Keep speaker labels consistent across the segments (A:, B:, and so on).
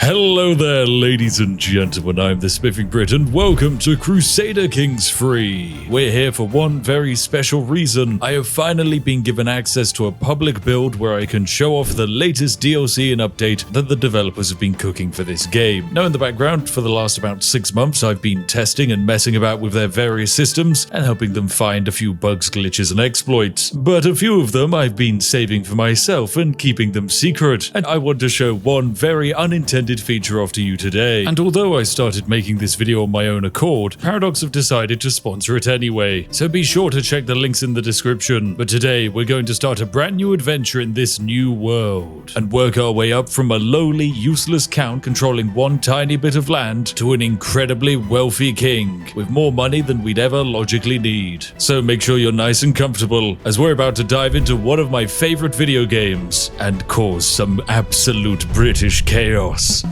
A: Hello there, ladies and gentlemen, I'm The Spiffing Brit and welcome to Crusader Kings III. We're here for one very special reason. I have finally been given access to a public build where I can show off the latest DLC and update that the developers have been cooking for this game. Now in the background, for the last about 6 months, I've been testing and messing about with their various systems and helping them find a few bugs, glitches and exploits. But a few of them I've been saving for myself and keeping them secret, and I want to show one very unintended feature off to you today. And although I started making this video on my own accord, Paradox have decided to sponsor it anyway, so be sure to check the links in the description. But today we're going to start a brand new adventure in this new world and work our way up from a lowly, useless count controlling one tiny bit of land to an incredibly wealthy king with more money than we'd ever logically need. So make sure you're nice and comfortable as we're about to dive into one of my favorite video games and cause some absolute British chaos.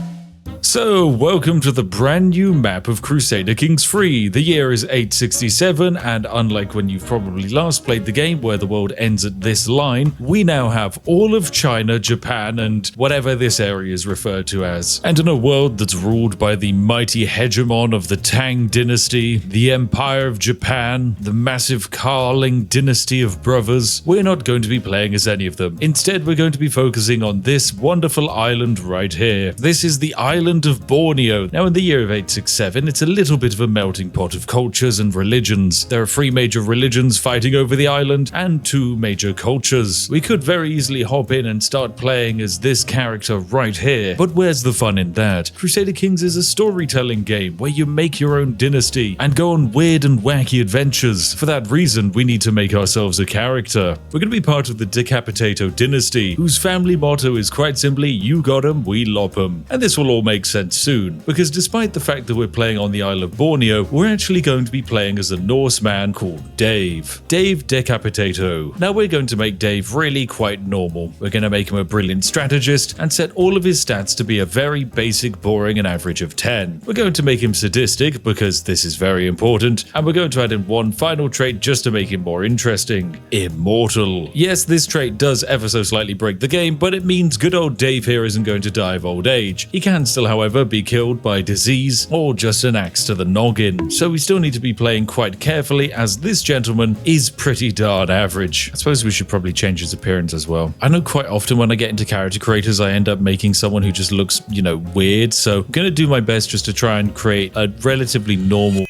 A: So, welcome to the brand new map of Crusader Kings III. The year is 867, and unlike when you've probably last played the game where the world ends at this line, we now have all of China, Japan, and whatever this area is referred to as. And in a world that's ruled by the mighty hegemon of the Tang dynasty, the Empire of Japan, the massive Carling dynasty of brothers, we're not going to be playing as any of them. Instead, we're going to be focusing on this wonderful island right here. This is the island of Borneo. Now in the year of 867, it's a little bit of a melting pot of cultures and religions. There are 3 major religions fighting over the island and 2 major cultures. We could very easily hop in and start playing as this character right here, but where's the fun in that? Crusader Kings is a storytelling game where you make your own dynasty and go on weird and wacky adventures. For that reason, we need to make ourselves a character. We're going to be part of the Decapitato dynasty, whose family motto is quite simply, you got 'em, we lop 'em. And this will all make sense soon, because despite the fact that we're playing on the Isle of Borneo, we're actually going to be playing as a Norse man called Dave Decapitato. Now we're going to make Dave really quite normal. We're going to make him a brilliant strategist and set all of his stats to be a very basic, boring and average of 10. We're going to make him sadistic because this is very important, and we're going to add in one final trait just to make him more interesting: immortal. Yes, this trait does ever so slightly break the game, but it means good old Dave here isn't going to die of old age. He can still, however, be killed by disease or just an axe to the noggin. So we still need to be playing quite carefully, as this gentleman is pretty darn average. I suppose we should probably change his appearance as well. I know quite often when I get into character creators, I end up making someone who just looks, weird. So I'm going to do my best just to try and create a relatively normal.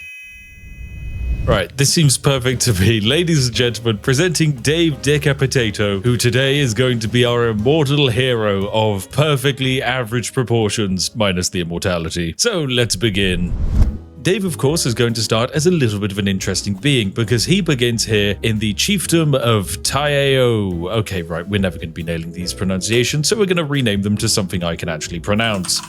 A: Right, this seems perfect to me. Ladies and gentlemen, presenting Dave Decapitato, who today is going to be our immortal hero of perfectly average proportions, minus the immortality. So let's begin. Dave, of course, is going to start as a little bit of an interesting being because he begins here in the chiefdom of Taeo. Okay, right, we're never going to be nailing these pronunciations, so we're going to rename them to something I can actually pronounce.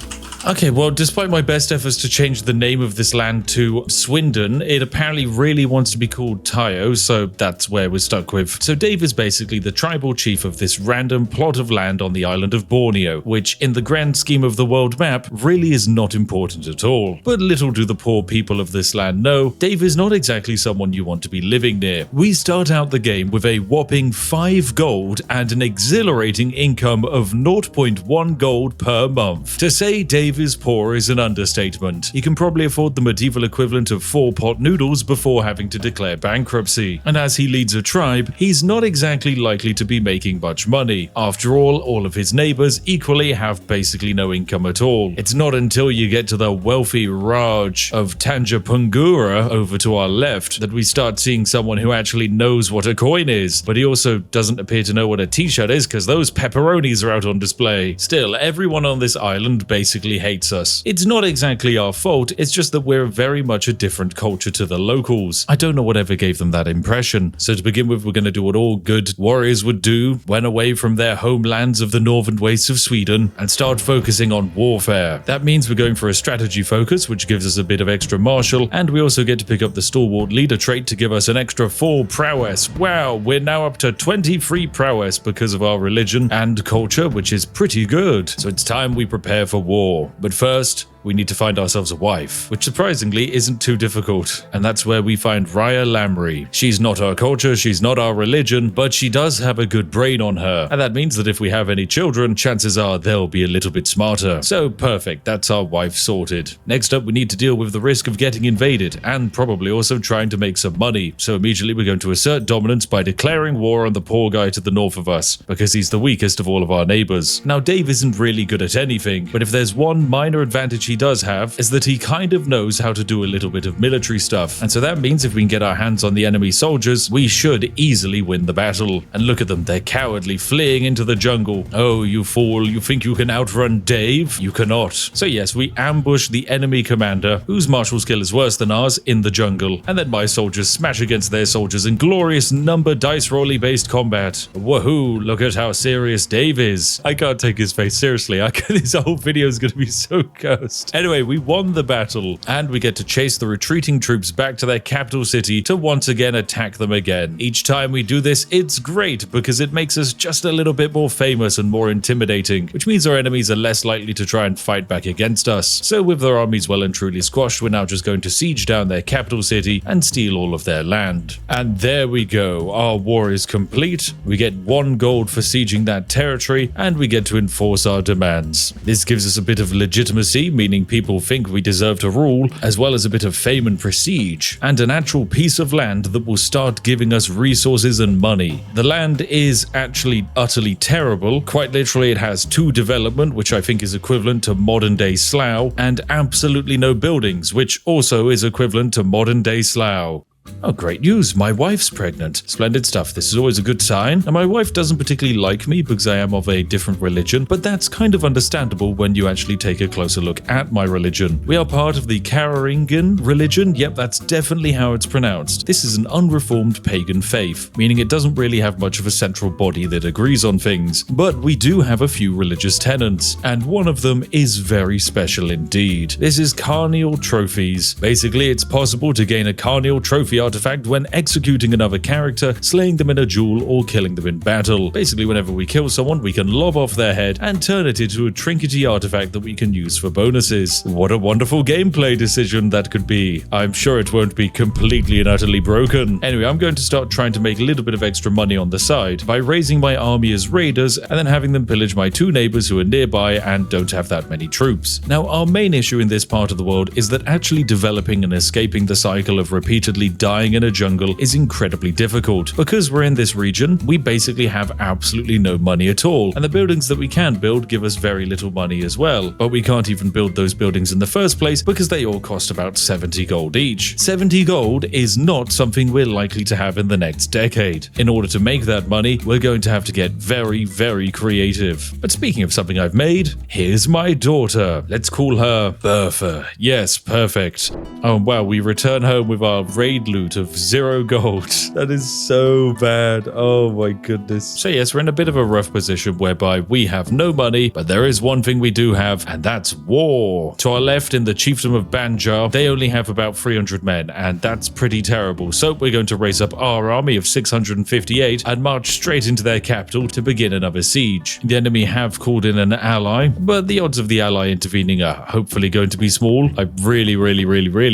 A: Okay, well, despite my best efforts to change the name of this land to Swindon, it apparently really wants to be called Taeo, so that's where we're stuck with. So Dave is basically the tribal chief of this random plot of land on the island of Borneo, which in the grand scheme of the world map really is not important at all. But little do the poor people of this land know, Dave is not exactly someone you want to be living near. We start out the game with a whopping 5 gold and an exhilarating income of 0.1 gold per month. To say Dave is poor is an understatement. He can probably afford the medieval equivalent of 4 pot noodles before having to declare bankruptcy. And as he leads a tribe, he's not exactly likely to be making much money. After all of his neighbors equally have basically no income at all. It's not until you get to the wealthy Raj of Tanjapungura over to our left that we start seeing someone who actually knows what a coin is, but he also doesn't appear to know what a t-shirt is because those pepperonis are out on display. Still, everyone on this island basically hates us. It's not exactly our fault, it's just that we're very much a different culture to the locals. I don't know whatever gave them that impression. So to begin with, we're going to do what all good warriors would do when away from their homelands of the northern wastes of Sweden and start focusing on warfare. That means we're going for a strategy focus, which gives us a bit of extra martial, and we also get to pick up the stalwart leader trait to give us an extra 4 prowess. Wow, we're now up to 23 prowess because of our religion and culture, which is pretty good. So it's time we prepare for war. But first, we need to find ourselves a wife, which surprisingly isn't too difficult. And that's where we find Raya Lamry. She's not our culture, she's not our religion, but she does have a good brain on her. And that means that if we have any children, chances are they'll be a little bit smarter. So perfect, that's our wife sorted. Next up, we need to deal with the risk of getting invaded and probably also trying to make some money. So immediately we're going to assert dominance by declaring war on the poor guy to the north of us, because he's the weakest of all of our neighbors. Now Dave isn't really good at anything, but if there's one minor advantage he does have, is that he kind of knows how to do a little bit of military stuff. And so that means if we can get our hands on the enemy soldiers, we should easily win the battle. And look at them, they're cowardly, fleeing into the jungle. Oh, you fool, you think you can outrun Dave? You cannot. So yes, we ambush the enemy commander, whose martial skill is worse than ours, in the jungle. And then my soldiers smash against their soldiers in glorious number dice rolly based combat. Woohoo, look at how serious Dave is. I can't take his face seriously. This whole video is going to be so cursed. Anyway, we won the battle, and we get to chase the retreating troops back to their capital city to once again attack them again. Each time we do this, it's great because it makes us just a little bit more famous and more intimidating, which means our enemies are less likely to try and fight back against us. So with their armies well and truly squashed, we're now just going to siege down their capital city and steal all of their land. And there we go, our war is complete. We get 1 gold for sieging that territory, and we get to enforce our demands. This gives us a bit of legitimacy, meaning people think we deserve to rule, as well as a bit of fame and prestige, and an actual piece of land that will start giving us resources and money. The land is actually utterly terrible. Quite literally, it has 2 development, which I think is equivalent to modern day Slough, and absolutely no buildings, which also is equivalent to modern day Slough. Oh, great news. My wife's pregnant. Splendid stuff. This is always a good sign. And my wife doesn't particularly like me because I am of a different religion, but that's kind of understandable when you actually take a closer look at my religion. We are part of the Carolingian religion. Yep, that's definitely how it's pronounced. This is an unreformed pagan faith, meaning it doesn't really have much of a central body that agrees on things. But we do have a few religious tenets, and one of them is very special indeed. This is carnial trophies. Basically, it's possible to gain a carnial trophy artifact when executing another character, slaying them in a duel, or killing them in battle. Basically, whenever we kill someone, we can lob off their head and turn it into a trinkety artifact that we can use for bonuses. What a wonderful gameplay decision that could be. I'm sure it won't be completely and utterly broken. Anyway, I'm going to start trying to make a little bit of extra money on the side by raising my army as raiders and then having them pillage my 2 neighbors who are nearby and don't have that many troops. Now, our main issue in this part of the world is that actually developing and escaping the cycle of repeatedly dying in a jungle is incredibly difficult. Because we're in this region, we basically have absolutely no money at all, and the buildings that we can build give us very little money as well. But we can't even build those buildings in the first place because they all cost about 70 gold each. 70 gold is not something we're likely to have in the next decade. In order to make that money, we're going to have to get very, very creative. But speaking of something I've made, here's my daughter. Let's call her Bertha. Yes, perfect. Oh wow, we return home with our raid loot of 0 gold. That is so bad. Oh my goodness. So yes, we're in a bit of a rough position whereby we have no money, but there is one thing we do have, and that's war. To our left in the chiefdom of Banjar, they only have about 300 men, and that's pretty terrible. So we're going to raise up our army of 658 and march straight into their capital to begin another siege. The enemy have called in an ally, but the odds of the ally intervening are hopefully going to be small. I really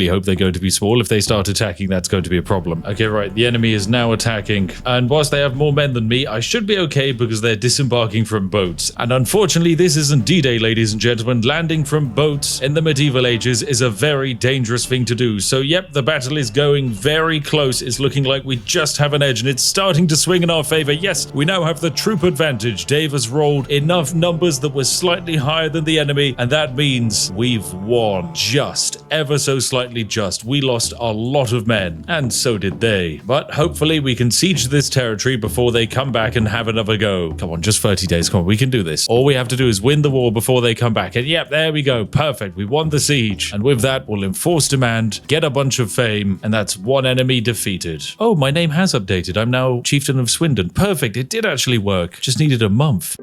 A: hope they're going to be small. If they start attacking, that's going to be a problem. Okay, right, the enemy is now attacking, and whilst they have more men than me, I should be okay because they're disembarking from boats. And unfortunately, this isn't D-Day, ladies and gentlemen. Landing from boats in the medieval ages is a very dangerous thing to do. So yep, the battle is going very close. It's looking like we just have an edge, and it's starting to swing in our favor. Yes, we now have the troop advantage. Dave has rolled enough numbers that were slightly higher than the enemy, and that means we've won. Just, ever so slightly just. We lost a lot of men, and so did they. But hopefully we can siege this territory before they come back and have another go. Come on, just 30 days. Come on, we can do this. All we have to do is win the war before they come back. And yep, there we go. Perfect. We won the siege. And with that, we'll enforce demand, get a bunch of fame, and that's 1 enemy defeated. Oh, my name has updated. I'm now Chieftain of Swindon. Perfect. It did actually work. Just needed a month.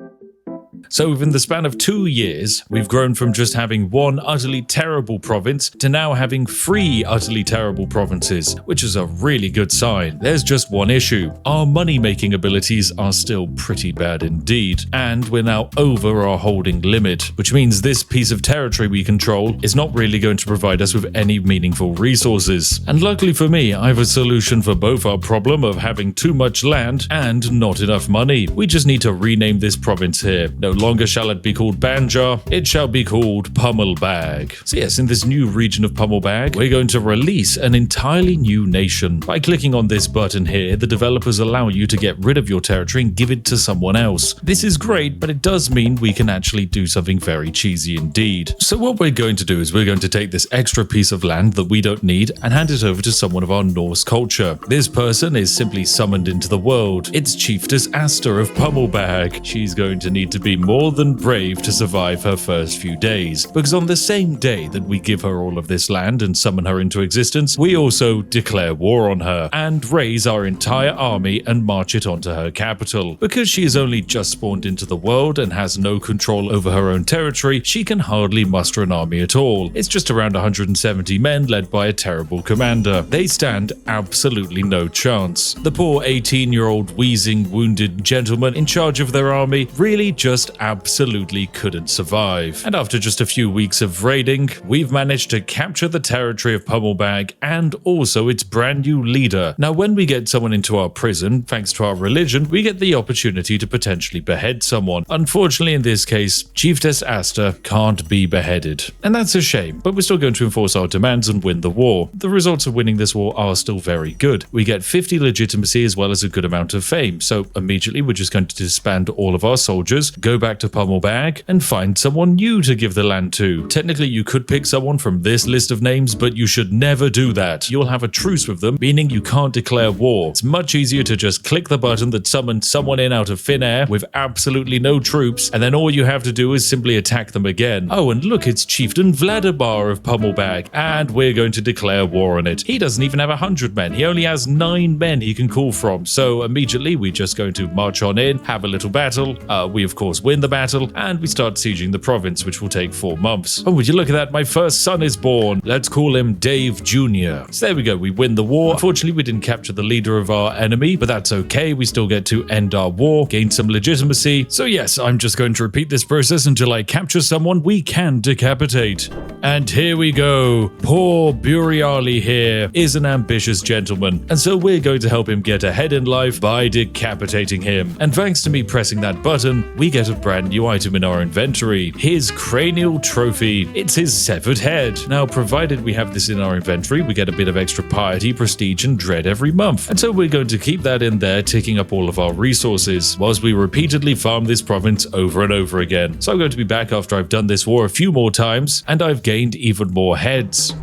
A: So within the span of 2 years, we've grown from just having one utterly terrible province to now having 3 utterly terrible provinces, which is a really good sign. There's just one issue. Our money-making abilities are still pretty bad indeed, and we're now over our holding limit, which means this piece of territory we control is not really going to provide us with any meaningful resources. And luckily for me, I have a solution for both our problem of having too much land and not enough money. We just need to rename this province here. No longer shall it be called Banjar, it shall be called Pummelbag. So yes, in this new region of Pummelbag, we're going to release an entirely new nation. By clicking on this button here, the developers allow you to get rid of your territory and give it to someone else. This is great, but it does mean we can actually do something very cheesy indeed. So what we're going to do is we're going to take this extra piece of land that we don't need and hand it over to someone of our Norse culture. This person is simply summoned into the world. It's Chieftess Asta of Pummelbag. She's going to need to be more than brave to survive her first few days, because on the same day that we give her all of this land and summon her into existence, we also declare war on her and raise our entire army and march it onto her capital. Because she is only just spawned into the world and has no control over her own territory, she can hardly muster an army at all. It's just around 170 men led by a terrible commander. They stand absolutely no chance. The poor 18-year-old wheezing wounded gentleman in charge of their army really just absolutely couldn't survive. And after just a few weeks of raiding, we've managed to capture the territory of Pummelbag and also its brand new leader. Now when we get someone into our prison, thanks to our religion, we get the opportunity to potentially behead someone. Unfortunately in this case, Chieftess Asta can't be beheaded. And that's a shame, but we're still going to enforce our demands and win the war. The results of winning this war are still very good. We get 50 legitimacy as well as a good amount of fame, so immediately we're just going to disband all of our soldiers, go back to Pummelbag, and find someone new to give the land to. Technically you could pick someone from this list of names, but you should never do that. You'll have a truce with them, meaning you can't declare war. It's much easier to just click the button that summons someone in out of thin air with absolutely no troops, and then all you have to do is simply attack them again. Oh, and look, it's Chieftain Vladimir of Pummelbag, and we're going to declare war on it. He doesn't even have 100 men. He only has 9 men he can call from, so immediately we're just going to march on in, have a little battle. We of course win the battle, and we start sieging the province, which will take 4 months. Oh, would you look at that? My first son is born. Let's call him Dave Jr. So there we go. We win the war. Unfortunately, we didn't capture the leader of our enemy, but that's okay. We still get to end our war, gain some legitimacy. So yes, I'm just going to repeat this process until I capture someone we can decapitate. And here we go. Poor Buriali here is an ambitious gentleman, and so we're going to help him get ahead in life by decapitating him. And thanks to me pressing that button, we get a brand new item in our inventory. His cranial trophy. It's his severed head. Now, provided we have this in our inventory, we get a bit of extra piety, prestige, and dread every month. And so we're going to keep that in there, ticking up all of our resources, whilst we repeatedly farm this province over and over again. So I'm going to be back after I've done this war a few more times, and I've gained even more heads.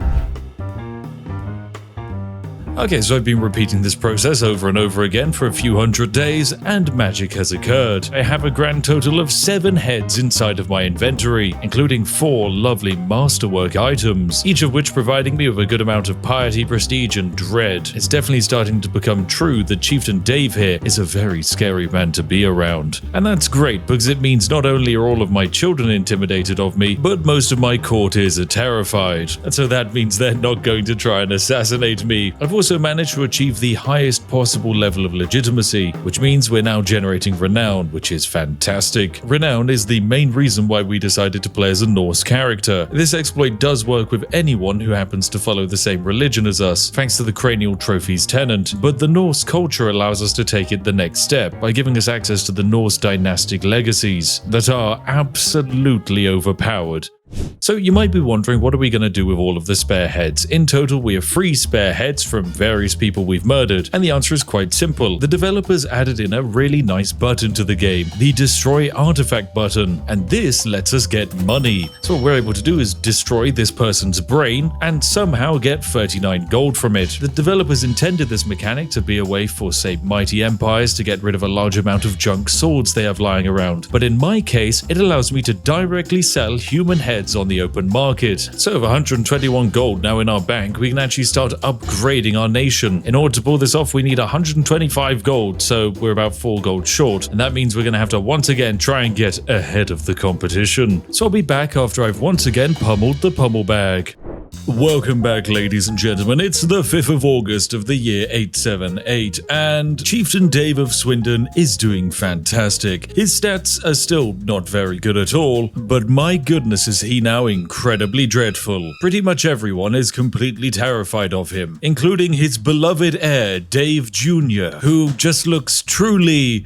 A: Okay, so I've been repeating this process over and over again for a few hundred days, and magic has occurred. I have a grand total of 7 heads inside of my inventory, including 4 lovely masterwork items, each of which providing me with a good amount of piety, prestige, and dread. It's definitely starting to become true that Chieftain Dave here is a very scary man to be around. And that's great, because it means not only are all of my children intimidated of me, but most of my courtiers are terrified. And so that means they're not going to try and assassinate me. I've also managed to achieve the highest possible level of legitimacy, which means we're now generating renown, which is fantastic. Renown is the main reason why we decided to play as a Norse character. This exploit does work with anyone who happens to follow the same religion as us, thanks to the cranial trophies tenant, but the Norse culture allows us to take it the next step by giving us access to the Norse dynastic legacies that are absolutely overpowered. So you might be wondering, what are we going to do with all of the spare heads? In total, we have 3 spare heads from various people we've murdered, and the answer is quite simple. The developers added in a really nice button to the game, the Destroy Artifact button, and this lets us get money. So what we're able to do is destroy this person's brain and somehow get 39 gold from it. The developers intended this mechanic to be a way for, say, mighty empires to get rid of a large amount of junk swords they have lying around, but in my case, it allows me to directly sell human heads heads on the open market. So with 121 gold now in our bank, we can actually start upgrading our nation. In order to pull this off, we need 125 gold, so we're about 4 gold short, and that means we're going to have to once again try and get ahead of the competition. So I'll be back after I've once again pummeled the pummel bag. Welcome back, ladies and gentlemen. It's the 5th of August of the year 878, and Chieftain Dave of Swindon is doing fantastic. His stats are still not very good at all, but my goodness is he now incredibly dreadful. Pretty much everyone is completely terrified of him, including his beloved heir, Dave Jr., who just looks truly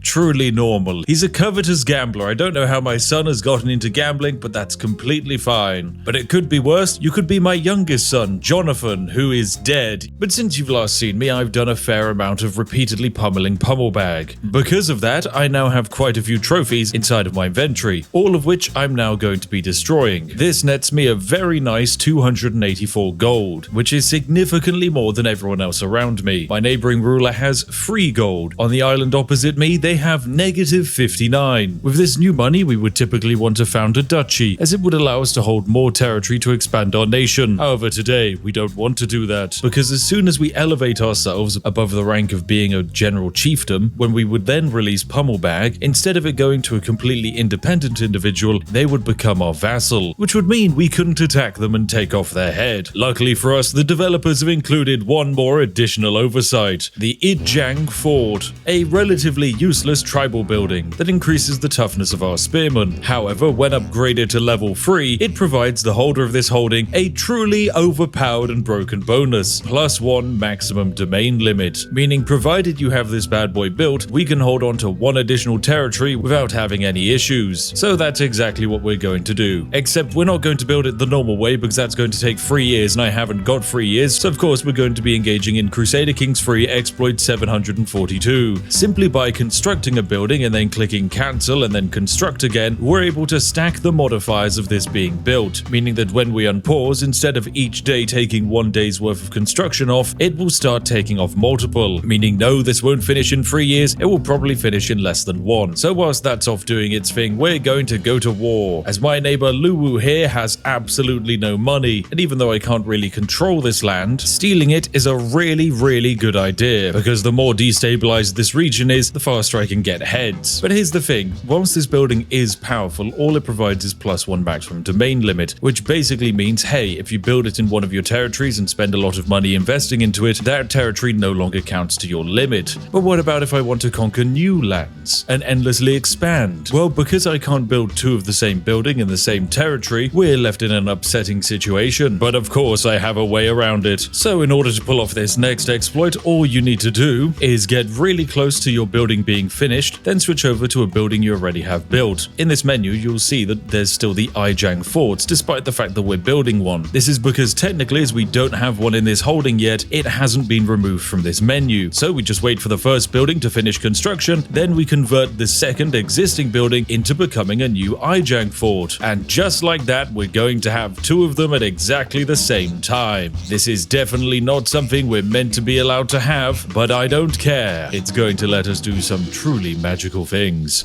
A: normal. He's a covetous gambler. I don't know how my son has gotten into gambling, but that's completely fine. But it could be worse. You could be my youngest son, Jonathan, who is dead. But since you've last seen me, I've done a fair amount of repeatedly pummeling Pummelbag. Because of that, I now have quite a few trophies inside of my inventory, all of which I'm now going to be destroying. This nets me a very nice 284 gold, which is significantly more than everyone else around me. My neighboring ruler has free gold. On the island opposite me, they have negative 59. With this new money, we would typically want to found a duchy, as it would allow us to hold more territory to expand our nation. However, today, we don't want to do that, because as soon as we elevate ourselves above the rank of being a general chiefdom, when we would then release Pummelbag, instead of it going to a completely independent individual, they would become our vassal, which would mean we couldn't attack them and take off their head. Luckily for us, the developers have included one more additional oversight: the Idjang Fort, a relatively useless tribal building that increases the toughness of our spearmen. However, when upgraded to level 3, it provides the holder of this holding a truly overpowered and broken bonus, +1 maximum domain limit, meaning provided you have this bad boy built, we can hold on to 1 additional territory without having any issues. So that's exactly what we're going to do. Except we're not going to build it the normal way, because that's going to take 3 years and I haven't got 3 years, so of course we're going to be engaging in Crusader Kings III exploit 742. Simply by constructing a building and then clicking cancel and then construct again, we're able to stack the modifiers of this being built, meaning that when we unpause, instead of each day taking 1 day's worth of construction off, it will start taking off multiple, meaning no, this won't finish in 3 years, it will probably finish in less than 1. So whilst that's off doing its thing, we're going to go to war, as my neighbor Luwu here has absolutely no money, and even though I can't really control this land, stealing it is a really good idea, because the more destabilized this region is, the faster I can get heads. But here's the thing, once this building is powerful, all it provides is +1 maximum domain limit, which basically means, hey, if you build it in one of your territories and spend a lot of money investing into it, that territory no longer counts to your limit. But what about if I want to conquer new lands and endlessly expand? Well, because I can't build 2 of the same building in the same territory, we're left in an upsetting situation. But of course, I have a way around it. So in order to pull off this next exploit, all you need to do is get really close to your building being finished, then switch over to a building you already have built. In this menu, you'll see that there's still the Idjang forts, despite the fact that we're building one. This is because technically, as we don't have one in this holding yet, it hasn't been removed from this menu. So we just wait for the first building to finish construction, then we convert the second existing building into becoming a new Idjang fort. And just like that, we're going to have 2 of them at exactly the same time. This is definitely not something we're meant to be allowed to have, but I don't care. It's going to let us do some truly magical things.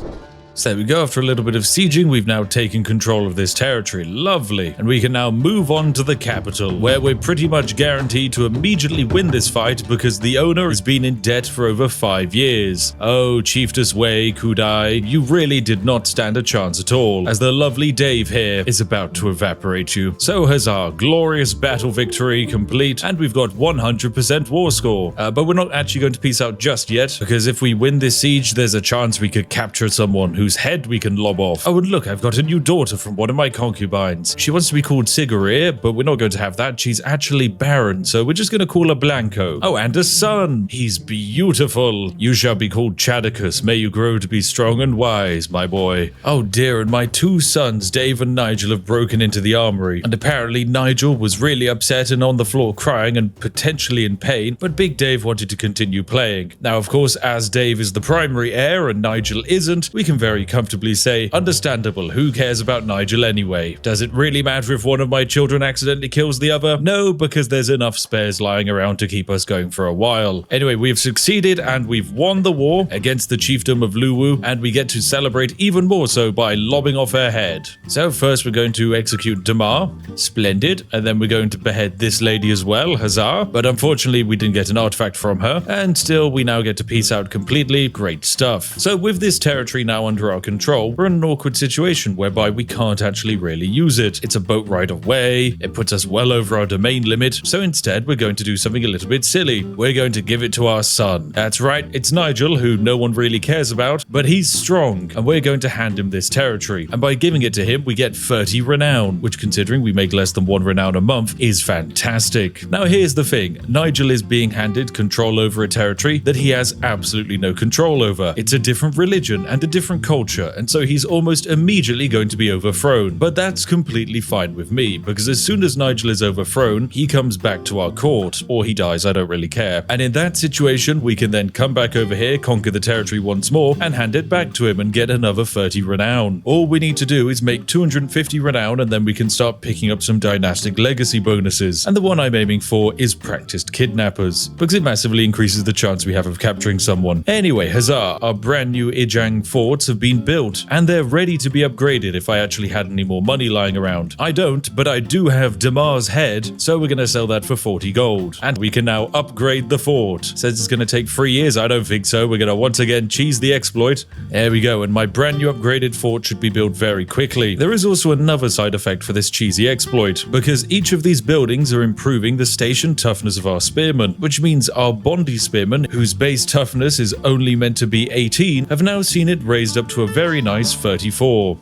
A: So there we go, after a little bit of sieging, we've now taken control of this territory. Lovely. And we can now move on to the capital, where we're pretty much guaranteed to immediately win this fight because the owner has been in debt for over 5 years. Oh, Chiefess Wei Kudai, you really did not stand a chance at all, as the lovely Dave here is about to evaporate you. So has our glorious battle victory complete, and we've got 100% war score. But we're not actually going to peace out just yet, because if we win this siege, there's a chance we could capture someone whose head we can lob off. Oh, and look, I've got a new daughter from one of my concubines. She wants to be called Sigarir, but we're not going to have that. She's actually barren, so we're just going to call her Blanco. Oh, and a son. He's beautiful. You shall be called Chadicus. May you grow to be strong and wise, my boy. Oh dear, and my 2 sons, Dave and Nigel, have broken into the armory, and apparently Nigel was really upset and on the floor crying and potentially in pain, but Big Dave wanted to continue playing. Now, of course, as Dave is the primary heir and Nigel isn't, we can very very comfortably say, understandable, who cares about Nigel anyway? Does it really matter if one of my children accidentally kills the other? No, because there's enough spares lying around to keep us going for a while. Anyway, we've succeeded and we've won the war against the chiefdom of Luwu, and we get to celebrate even more so by lobbing off her head. So first we're going to execute Damar, splendid, and then we're going to behead this lady as well, huzzah, but unfortunately we didn't get an artifact from her, and still we now get to peace out completely. Great stuff. So with this territory now under our control, we're in an awkward situation whereby we can't actually really use it. It's a boat ride away, it puts us well over our domain limit, so instead we're going to do something a little bit silly. We're going to give it to our son. That's right, it's Nigel, who no one really cares about, but he's strong, and we're going to hand him this territory. And by giving it to him, we get 30 renown, which considering we make less than 1 renown a month is fantastic. Now here's the thing, Nigel is being handed control over a territory that he has absolutely no control over. It's a different religion and a different culture, and so he's almost immediately going to be overthrown. But that's completely fine with me, because as soon as Nigel is overthrown, he comes back to our court, or he dies, I don't really care. And in that situation, we can then come back over here, conquer the territory once more, and hand it back to him and get another 30 renown. All we need to do is make 250 renown, and then we can start picking up some dynastic legacy bonuses. And the one I'm aiming for is practiced kidnappers, because it massively increases the chance we have of capturing someone. Anyway, huzzah, our brand new Ijang forts have been built, and they're ready to be upgraded if I actually had any more money lying around. I don't, but I do have Damar's head, so we're gonna sell that for 40 gold. And we can now upgrade the fort. Says it's gonna take 3 years, I don't think so. We're gonna once again cheese the exploit. There we go, and my brand new upgraded fort should be built very quickly. There is also another side effect for this cheesy exploit, because each of these buildings are improving the station toughness of our spearmen, which means our Bondi spearmen, whose base toughness is only meant to be 18, have now seen it raised up to a very nice 34.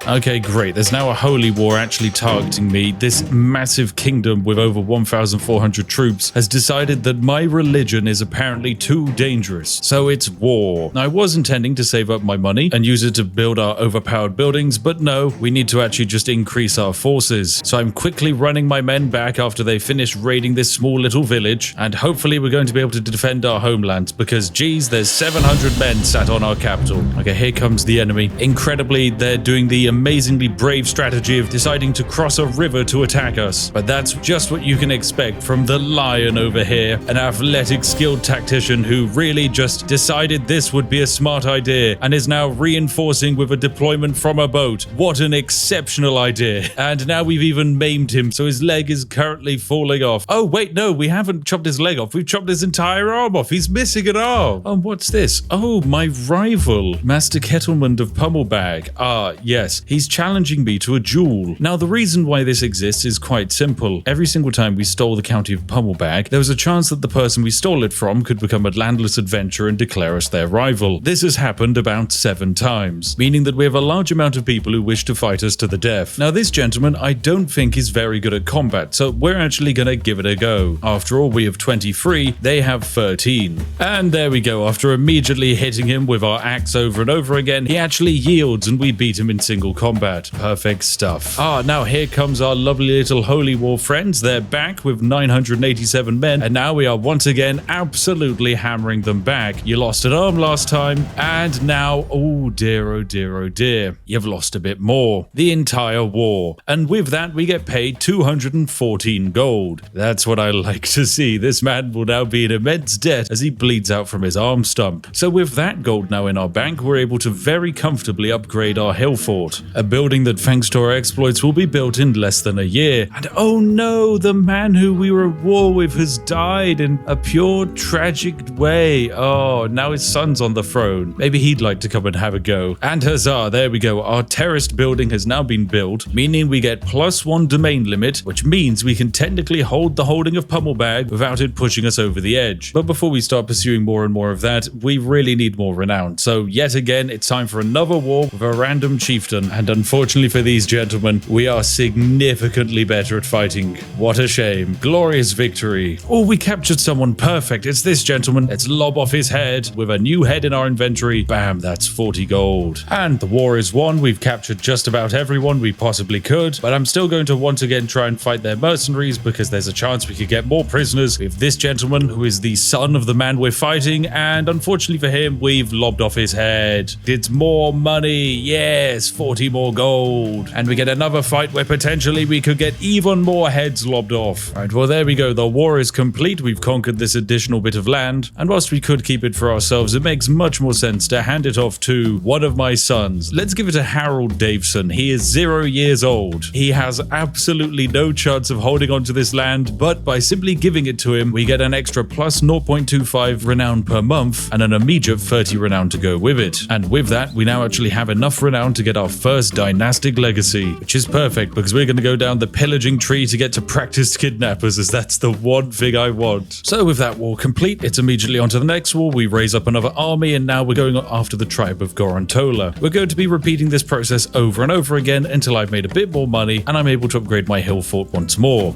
A: Okay, great. There's now a holy war actually targeting me. This massive kingdom with over 1,400 troops has decided that my religion is apparently too dangerous, so it's war. Now, I was intending to save up my money and use it to build our overpowered buildings, but no, we need to actually just increase our forces. So I'm quickly running my men back after they finish raiding this small little village, and hopefully we're going to be able to defend our homeland, because geez, there's 700 men sat on our capital. Okay, here comes the enemy. Incredibly, they're doing the amazingly brave strategy of deciding to cross a river to attack us. But that's just what you can expect from the lion over here, an athletic, skilled tactician who really just decided this would be a smart idea and is now reinforcing with a deployment from a boat. What an exceptional idea. And now we've even maimed him, so his leg is currently falling off. Oh wait, no, we haven't chopped his leg off. We've chopped his entire arm off. He's missing an arm. Oh, what's this? Oh, my rival, Master Kettleman of Pummelbag. Ah, yes. He's challenging me to a duel. Now, the reason why this exists is quite simple. Every single time we stole the county of Pummelbag, there was a chance that the person we stole it from could become a landless adventurer and declare us their rival. This has happened about 7 times, meaning that we have a large amount of people who wish to fight us to the death. Now, this gentleman I don't think is very good at combat, so we're actually gonna give it a go. After all, we have 23, they have 13. And there we go. After immediately hitting him with our axe over and over again, he actually yields and we beat him in single combat. Perfect stuff. Now here comes our lovely little holy war friends. They're back with 987 men, and now we are once again absolutely hammering them back. You lost an arm last time, and now, oh dear, oh dear, oh dear, you've lost a bit more. The entire war. And with that, we get paid 214 gold. That's what I like to see. This man will now be in immense debt as he bleeds out from his arm stump. So with that gold now in our bank, we're able to very comfortably upgrade our hill fort. A building that, thanks to our exploits, will be built in less than a year. And oh no, the man who we were at war with has died in a pure tragic way. Oh, now his son's on the throne. Maybe he'd like to come and have a go. And huzzah, there we go. Our terraced building has now been built, meaning we get +1 domain limit, which means we can technically hold the holding of Pummelbag without it pushing us over the edge. But before we start pursuing more and more of that, we really need more renown. So yet again, it's time for another war with a random chieftain. And unfortunately for these gentlemen, we are significantly better at fighting. What a shame. Glorious victory. Oh, we captured someone. Perfect. It's this gentleman. Let's lob off his head with a new head in our inventory. Bam, that's 40 gold. And the war is won. We've captured just about everyone we possibly could, but I'm still going to once again try and fight their mercenaries because there's a chance we could get more prisoners with this gentleman who is the son of the man we're fighting, and unfortunately for him, we've lobbed off his head. It's more money. Yes, 40 more gold. And we get another fight where potentially we could get even more heads lobbed off. Right, well, there we go. The war is complete. We've conquered this additional bit of land, and whilst we could keep it for ourselves, it makes much more sense to hand it off to one of my sons. Let's give it to Harold Davison. He is 0 years old. He has absolutely no chance of holding on to this land, but by simply giving it to him, we get an extra plus 0.25 renown per month and an immediate 30 renown to go with it. And with that, we now actually have enough renown to get our first dynastic legacy, which is perfect because we're going to go down the pillaging tree to get to practice kidnappers, as that's the one thing I want. So with that war complete, it's immediately on to the next war. We raise up another army, and now we're going after the tribe of Gorontola. We're going to be repeating this process over and over again until I've made a bit more money and I'm able to upgrade my hill fort once more.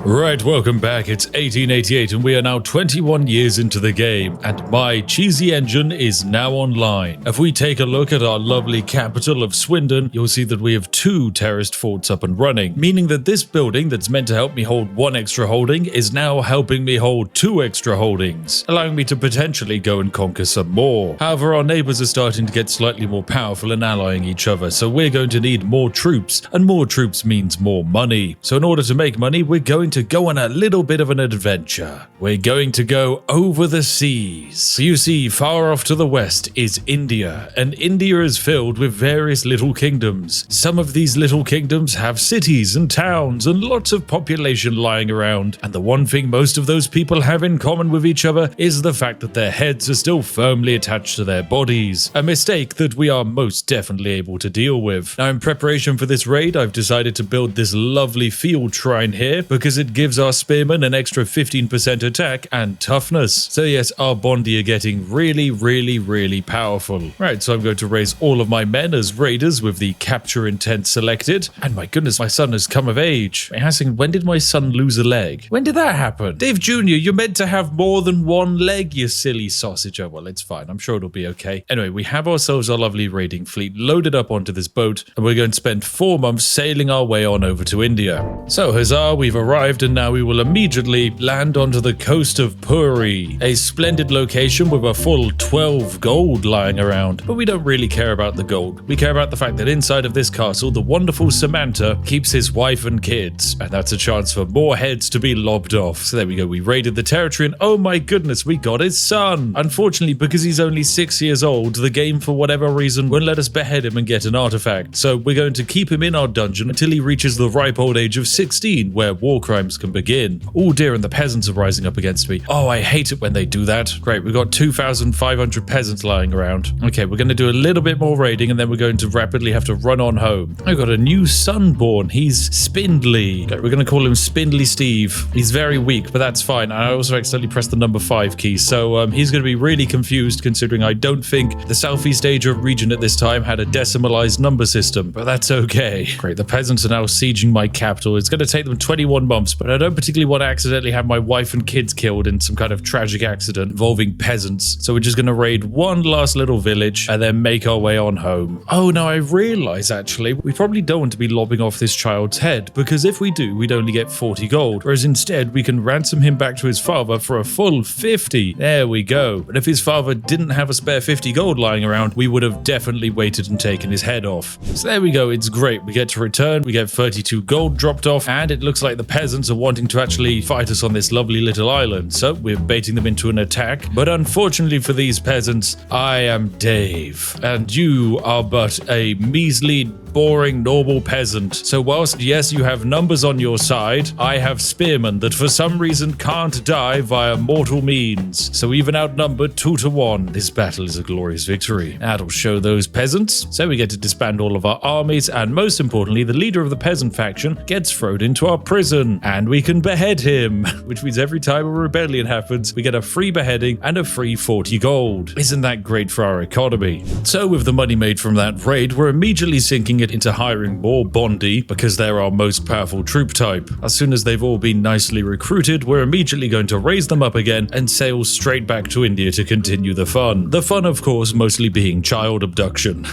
A: Right, welcome back. It's 1888 and we are now 21 years into the game, and my cheesy engine is now online. If we take a look at our lovely capital of Swindon, you'll see that we have 2 terraced forts up and running, meaning that this building that's meant to help me hold 1 extra holding is now helping me hold 2 extra holdings, allowing me to potentially go and conquer some more. However, our neighbors are starting to get slightly more powerful and allying each other, so we're going to need more troops, and more troops means more money. So in order to make money, we're going to go on a little bit of an adventure. We're going to go over the seas. You see, far off to the west is India, and India is filled with various little kingdoms. Some of these little kingdoms have cities and towns and lots of population lying around, and the one thing most of those people have in common with each other is the fact that their heads are still firmly attached to their bodies, a mistake that we are most definitely able to deal with. Now, in preparation for this raid, I've decided to build this lovely field shrine here because it gives our spearmen an extra 15% attack and toughness. So yes, our Bondi are getting really powerful. Right, so I'm going to raise all of my men as raiders with the capture intent selected. And my goodness, my son has come of age. I'm asking, when did my son lose a leg? When did that happen? Dave Jr., you're meant to have more than 1 leg, you silly sausage. Oh, well, it's fine. I'm sure it'll be okay. Anyway, we have ourselves our lovely raiding fleet loaded up onto this boat, and we're going to spend 4 months sailing our way on over to India. So, huzzah, we've arrived, and now we will immediately land onto the coast of Puri, a splendid location with a full 12 gold lying around. But we don't really care about the gold. We care about the fact that inside of this castle, the wonderful Samantha keeps his wife and kids, and that's a chance for more heads to be lobbed off. So there we go. We raided the territory, and oh my goodness, we got his son. Unfortunately, because he's only 6 years old, the game, for whatever reason, won't let us behead him and get an artifact. So we're going to keep him in our dungeon until he reaches the ripe old age of 16, where war crimes can begin. Oh dear, and the peasants are rising up against me. Oh, I hate it when they do that. Great, we've got 2,500 peasants lying around. Okay, we're going to do a little bit more raiding, and then we're going to rapidly have to run on home. I've got a new son born. He's Spindly. Okay, we're going to call him Spindly Steve. He's very weak, but that's fine. I also accidentally pressed the number 5 key, so he's going to be really confused, considering I don't think the Southeast Asia region at this time had a decimalized number system, but that's okay. Great, the peasants are now sieging my capital. It's going to take them 21 months, but I don't particularly want to accidentally have my wife and kids killed in some kind of tragic accident involving peasants. So we're just going to raid one last little village and then make our way on home. Oh, now I realize actually we probably don't want to be lobbing off this child's head, because if we do, we'd only get 40 gold, whereas instead we can ransom him back to his father for a full 50. There we go. But if his father didn't have a spare 50 gold lying around, we would have definitely waited and taken his head off. So there we go. It's great. We get to return. We get 32 gold dropped off, and it looks like the peasants are wanting to actually fight us on this lovely little island. So we're baiting them into an attack. But unfortunately for these peasants, I am Dave, and you are but a measly boring, normal peasant. So whilst, yes, you have numbers on your side, I have spearmen that for some reason can't die via mortal means. So even outnumbered 2-1, this battle is a glorious victory. That'll show those peasants. So we get to disband all of our armies, and most importantly, the leader of the peasant faction gets thrown into our prison, and we can behead him, which means every time a rebellion happens, we get a free beheading and a free 40 gold. Isn't that great for our economy? So with the money made from that raid, we're immediately sinking it into hiring more Bondi, because they're our most powerful troop type. As soon as they've all been nicely recruited, we're immediately going to raise them up again and sail straight back to India to continue the fun. The fun, of course, mostly being child abduction.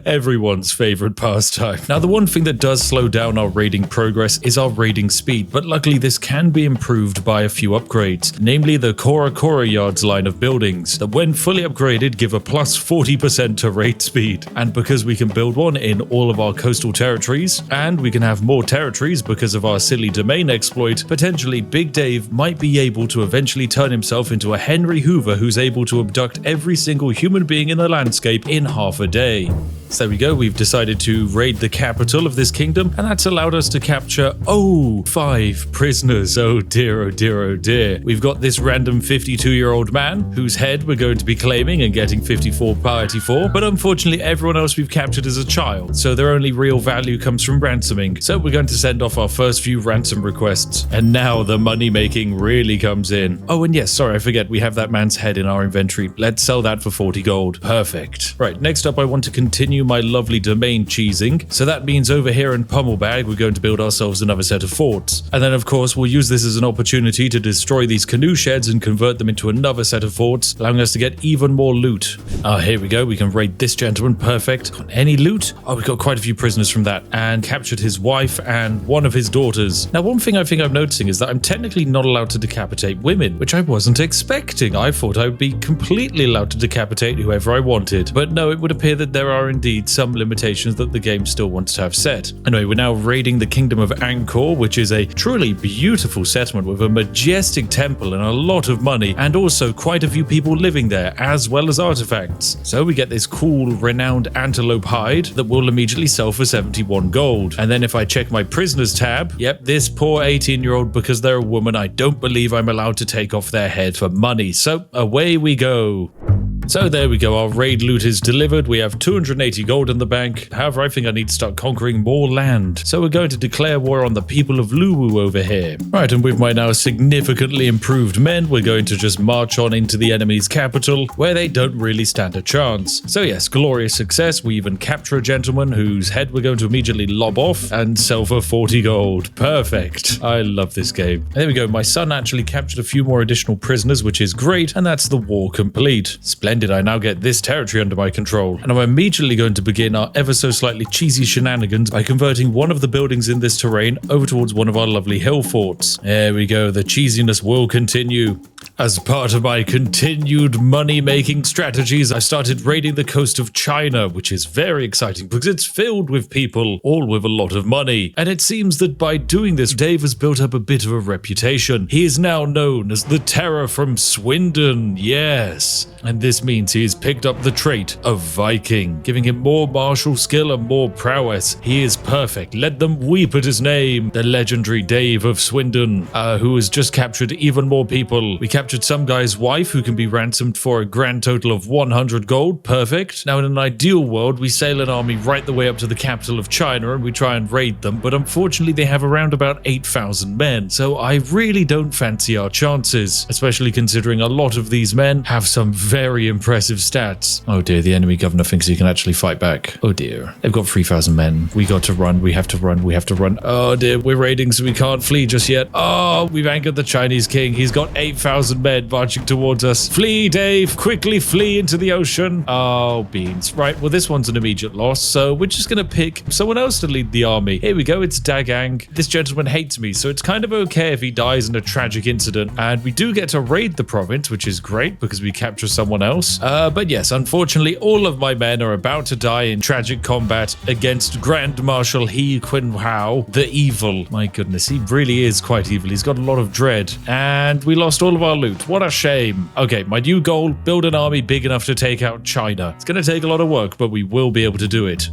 A: Everyone's favorite pastime. Now, the one thing that does slow down our raiding progress is our raiding speed, but luckily this can be improved by a few upgrades, namely the Kora Yards line of buildings that when fully upgraded give a plus 40% to raid speed. And because we can build one in all of our coastal territories, and we can have more territories because of our silly domain exploit, potentially Big Dave might be able to eventually turn himself into a Henry Hoover who's able to abduct every single human being in the landscape in half a day. So there we go, we've decided to raid the capital of this kingdom, and that's allowed us to capture, 5 prisoners. Oh dear, oh dear, oh dear. We've got this random 52-year-old man, whose head we're going to be claiming and getting 54 piety for, but unfortunately everyone else we've captured is a child, so their only real value comes from ransoming. So we're going to send off our first few ransom requests, and now the money making really comes in. Oh, and yes, sorry, I forget, we have that man's head in our inventory. Let's sell that for 40 gold. Perfect. Right, next up I want to continue my lovely domain cheesing. So that means over here in Pummelbag, we're going to build ourselves another set of forts. And then of course, we'll use this as an opportunity to destroy these canoe sheds and convert them into another set of forts, allowing us to get even more loot. Here we go. We can raid this gentleman. Perfect. Any loot? Oh, we got quite a few prisoners from that, and captured his wife and one of his daughters. Now, one thing I think I'm noticing is that I'm technically not allowed to decapitate women, which I wasn't expecting. I thought I would be completely allowed to decapitate whoever I wanted. But no, it would appear that there are indeed some limitations that the game still wants to have set. Anyway, we're now raiding the kingdom of Angkor, which is a truly beautiful settlement with a majestic temple and a lot of money, and also quite a few people living there, as well as artifacts. So we get this cool, renowned antelope hide that we'll immediately sell for 71 gold. And then if I check my prisoners tab, yep, this poor 18-year-old, because they're a woman, I don't believe I'm allowed to take off their head for money. So away we go. So there we go, our raid loot is delivered. We have 280 gold in the bank. However, I think I need to start conquering more land. So we're going to declare war on the people of Luwu over here. Right, and with my now significantly improved men, we're going to just march on into the enemy's capital, where they don't really stand a chance. So yes, glorious success. We even capture a gentleman whose head we're going to immediately lob off and sell for 40 gold. Perfect. I love this game. And there we go, my son actually captured a few more additional prisoners, which is great, and that's the war complete. Splendid. I now get this territory under my control, and I'm immediately going to begin our ever so slightly cheesy shenanigans by converting one of the buildings in this terrain over towards one of our lovely hill forts. There we go, the cheesiness will continue. As part of my continued money-making strategies, I started raiding the coast of China, which is very exciting because it's filled with people, all with a lot of money. And it seems that by doing this, Dave has built up a bit of a reputation. He is now known as the Terror from Swindon, yes. And this means he has picked up the trait of Viking, giving him more martial skill and more prowess. He is perfect. Let them weep at his name. The legendary Dave of Swindon, who has just captured even more people. We captured some guy's wife who can be ransomed for a grand total of 100 gold. Perfect. Now, in an ideal world, we sail an army right the way up to the capital of China and we try and raid them, but unfortunately they have around about 8,000 men, so I really don't fancy our chances, especially considering a lot of these men have some very impressive stats. Oh dear, the enemy governor thinks he can actually fight back. Oh dear. They've got 3,000 men. We got to run. We have to run. We have to run. Oh dear, we're raiding, so we can't flee just yet. Oh, we've anchored the Chinese king. He's got 8,000 men marching towards us. Flee, Dave. Quickly flee into the ocean. Oh, beans. Right, well, this one's an immediate loss, so we're just going to pick someone else to lead the army. Here we go. It's Dagang. This gentleman hates me, so it's kind of okay if he dies in a tragic incident. And we do get to raid the province, which is great because we capture someone else. But yes, unfortunately, all of my men are about to die in tragic combat against Grand Marshal He Qin Hao, the evil. My goodness, he really is quite evil. He's got a lot of dread. And we lost all of our loot. What a shame. Okay, my new goal, build an army big enough to take out China. It's going to take a lot of work, but we will be able to do it.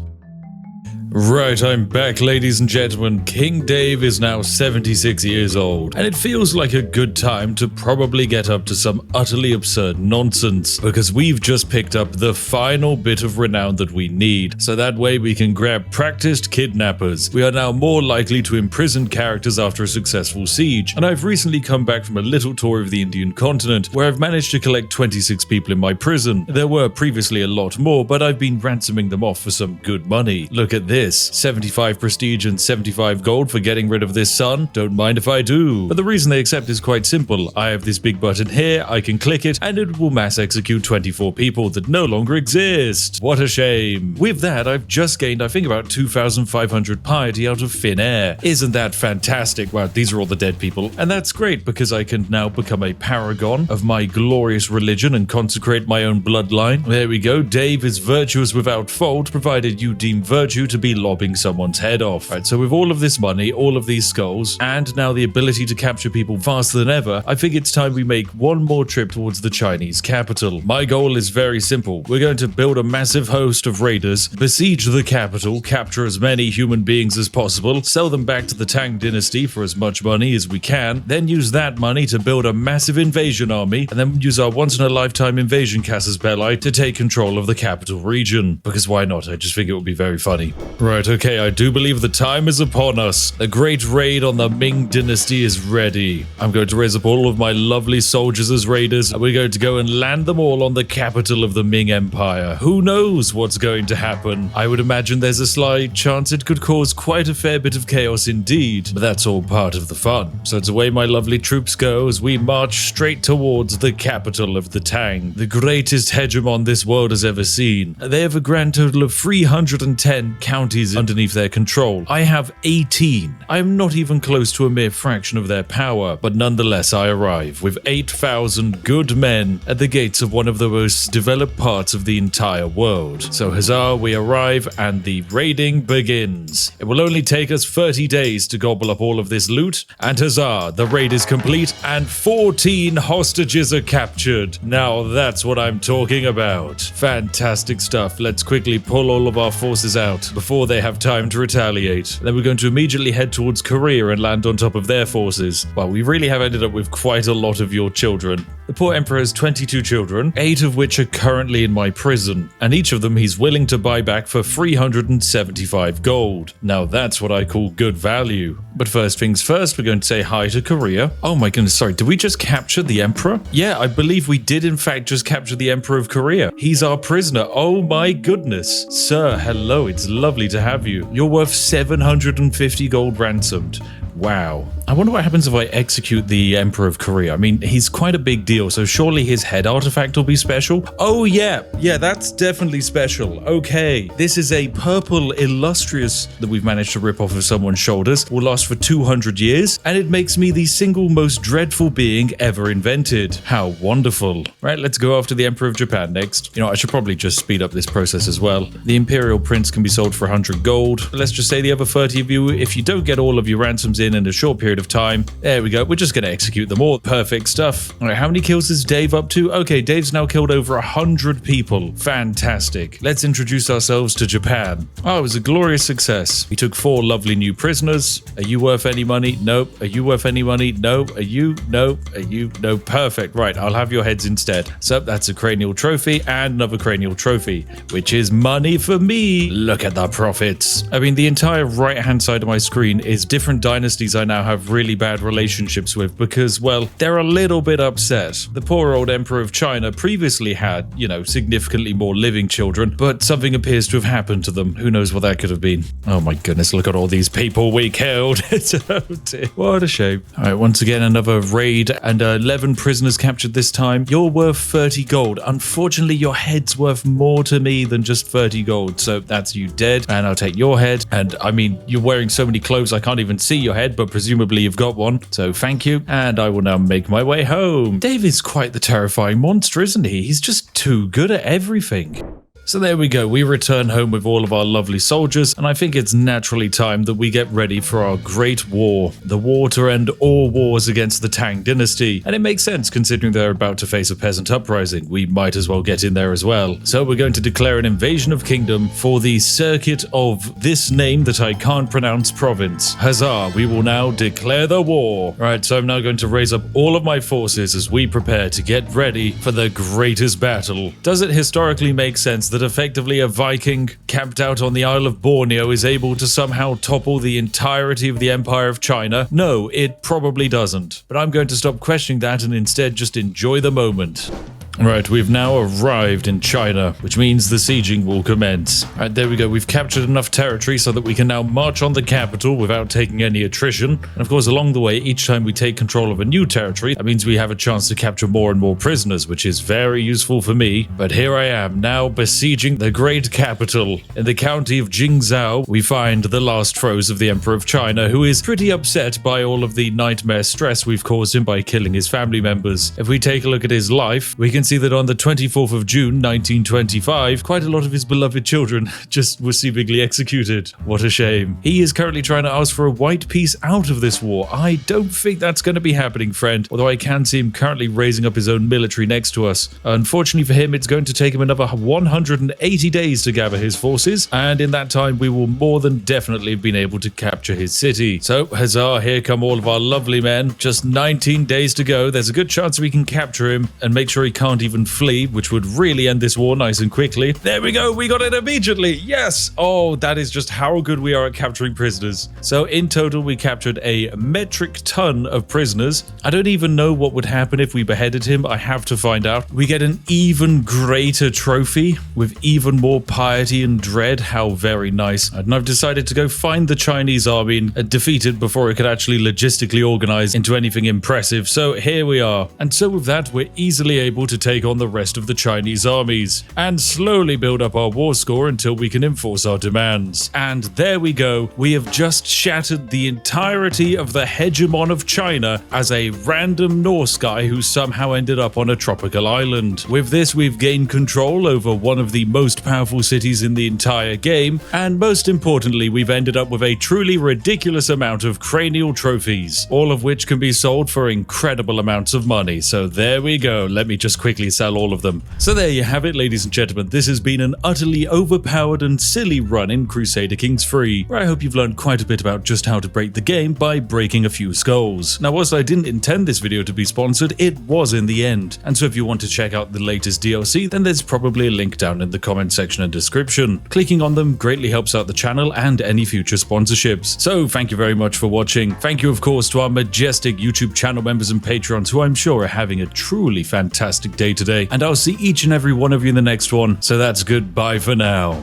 A: Right, I'm back, ladies and gentlemen. King Dave is now 76 years old, and it feels like a good time to probably get up to some utterly absurd nonsense, because we've just picked up the final bit of renown that we need, so that way we can grab practiced kidnappers. We are now more likely to imprison characters after a successful siege, and I've recently come back from a little tour of the Indian continent, where I've managed to collect 26 people in my prison. There were previously a lot more, but I've been ransoming them off for some good money. Look at this. 75 prestige and 75 gold for getting rid of this son. Don't mind if I do. But the reason they accept is quite simple. I have this big button here, I can click it, and it will mass execute 24 people that no longer exist. What a shame. With that, I've just gained, I think, about 2,500 piety out of thin air. Isn't that fantastic? Wow, these are all the dead people. And that's great because I can now become a paragon of my glorious religion and consecrate my own bloodline. There we go. Dave is virtuous without fault, provided you deem virtue to be lobbing someone's head off. Right, so with all of this money, all of these skulls, and now the ability to capture people faster than ever, I think it's time we make one more trip towards the Chinese capital. My goal is very simple. We're going to build a massive host of raiders, besiege the capital, capture as many human beings as possible, sell them back to the Tang dynasty for as much money as we can, then use that money to build a massive invasion army, and then use our once-in-a-lifetime invasion casus belli to take control of the capital region. Because why not? I just think it would be very funny. Right, okay, I do believe the time is upon us. The great raid on the Ming dynasty is ready. I'm going to raise up all of my lovely soldiers as raiders, and we're going to go and land them all on the capital of the Ming Empire. Who knows what's going to happen? I would imagine there's a slight chance it could cause quite a fair bit of chaos indeed, but that's all part of the fun. So it's away my lovely troops go as we march straight towards the capital of the Tang, the greatest hegemon this world has ever seen. They have a grand total of 310 counties underneath their control. I have 18. I am not even close to a mere fraction of their power, but nonetheless I arrive with 8,000 good men at the gates of one of the most developed parts of the entire world. So huzzah, we arrive and the raiding begins. It will only take us 30 days to gobble up all of this loot, and huzzah, the raid is complete and 14 hostages are captured. Now that's what I'm talking about. Fantastic stuff. Let's quickly pull all of our forces out before they have time to retaliate. Then we're going to immediately head towards Korea and land on top of their forces. Well, we really have ended up with quite a lot of your children. The poor emperor has 22 children, 8 of which are currently in my prison, and each of them he's willing to buy back for 375 gold. Now that's what I call good value. But first things first, we're going to say hi to Korea. Oh my goodness, sorry, did we just capture the emperor? Yeah, I believe we did in fact just capture the emperor of Korea. He's our prisoner. Oh my goodness. Sir, hello, it's lovely to have you. You're worth 750 gold ransomed. Wow. I wonder what happens if I execute the Emperor of Korea. I mean, he's quite a big deal, so surely his head artifact will be special? Oh yeah, that's definitely special. Okay. This is a purple illustrious that we've managed to rip off of someone's shoulders. Will last for 200 years, and it makes me the single most dreadful being ever invented. How wonderful. Right, let's go after the Emperor of Japan next. You know, I should probably just speed up this process as well. The Imperial Prince can be sold for 100 gold. Let's just say the other 30 of you, if you don't get all of your ransoms in a short period of time, there we go, we're just going to execute them all. Perfect stuff. All right, how many kills is Dave up to? Okay, Dave's now killed over 100 people. Fantastic. Let's introduce ourselves to Japan. Oh, it was a glorious success. We took 4 lovely new prisoners. Are you worth any money? Nope. Are you worth any money? No. Are you? No. Are you? No. Perfect. Right, I'll have your heads instead. So that's a cranial trophy and another cranial trophy, which is money for me. Look at the profits. I mean, the entire right-hand side of my screen is different dynasties I now have really bad relationships with because, well, they're a little bit upset. The poor old Emperor of China previously had, you know, significantly more living children, but something appears to have happened to them. Who knows what that could have been? Oh my goodness, look at all these people we killed. Oh dear. What a shame. All right, once again, another raid and 11 prisoners captured this time. You're worth 30 gold. Unfortunately, your head's worth more to me than just 30 gold, so that's you dead, and I'll take your head. And I mean, you're wearing so many clothes I can't even see your head, but presumably you've got one, so thank you, and I will now make my way home. Dave is quite the terrifying monster, isn't he? He's just too good at everything. So there we go, we return home with all of our lovely soldiers, and I think it's naturally time that we get ready for our great war. The war to end all wars against the Tang dynasty, and it makes sense considering they're about to face a peasant uprising. We might as well get in there as well. So we're going to declare an invasion of kingdom for the circuit of this name that I can't pronounce province. Huzzah, we will now declare the war. Alright, so I'm now going to raise up all of my forces as we prepare to get ready for the greatest battle. Does it historically make sense that effectively a Viking camped out on the Isle of Borneo is able to somehow topple the entirety of the Empire of China? No, it probably doesn't. But I'm going to stop questioning that and instead just enjoy the moment. Right, we've now arrived in China, which means the sieging will commence. Right, there we go. We've captured enough territory so that we can now march on the capital without taking any attrition. And of course, along the way, each time we take control of a new territory, that means we have a chance to capture more and more prisoners, which is very useful for me. But here I am, now besieging the great capital. In the county of Jingzhou, we find the last throes of the Emperor of China, who is pretty upset by all of the nightmare stress we've caused him by killing his family members. If we take a look at his life, we can see that on the 24th of June 1925, quite a lot of his beloved children just were seemingly executed. What a shame. He is currently trying to ask for a white peace out of this war. I don't think that's going to be happening, friend, although I can see him currently raising up his own military next to us. Unfortunately for him, it's going to take him another 180 days to gather his forces, and in that time we will more than definitely have been able to capture his city. So, huzzah, here come all of our lovely men. Just 19 days to go. There's a good chance we can capture him and make sure he can't even flee, which would really end this war nice and quickly. There we go, we got it immediately. Yes. Oh, that is just how good we are at capturing prisoners. So in total, we captured a metric ton of prisoners. I don't even know what would happen if we beheaded him. I have to find out. We get an even greater trophy with even more piety and dread. How very nice. And I've decided to go find the Chinese army and defeat it before it could actually logistically organize into anything impressive. So here we are. And so with that, we're easily able to take on the rest of the Chinese armies and slowly build up our war score until we can enforce our demands. And there we go. We have just shattered the entirety of the hegemon of China as a random Norse guy who somehow ended up on a tropical island. With this, we've gained control over one of the most powerful cities in the entire game, and most importantly, we've ended up with a truly ridiculous amount of cranial trophies, all of which can be sold for incredible amounts of money. So there we go. Let me just quickly sell all of them. So there you have it, ladies and gentlemen. This has been an utterly overpowered and silly run in Crusader Kings III, where I hope you've learned quite a bit about just how to break the game by breaking a few skulls. Now, whilst I didn't intend this video to be sponsored, it was in the end. And so if you want to check out the latest DLC, then there's probably a link down in the comment section and description. Clicking on them greatly helps out the channel and any future sponsorships. So thank you very much for watching. Thank you, of course, to our majestic YouTube channel members and patrons who I'm sure are having a truly fantastic day today. And I'll see each and every one of you in the next one. So that's goodbye for now.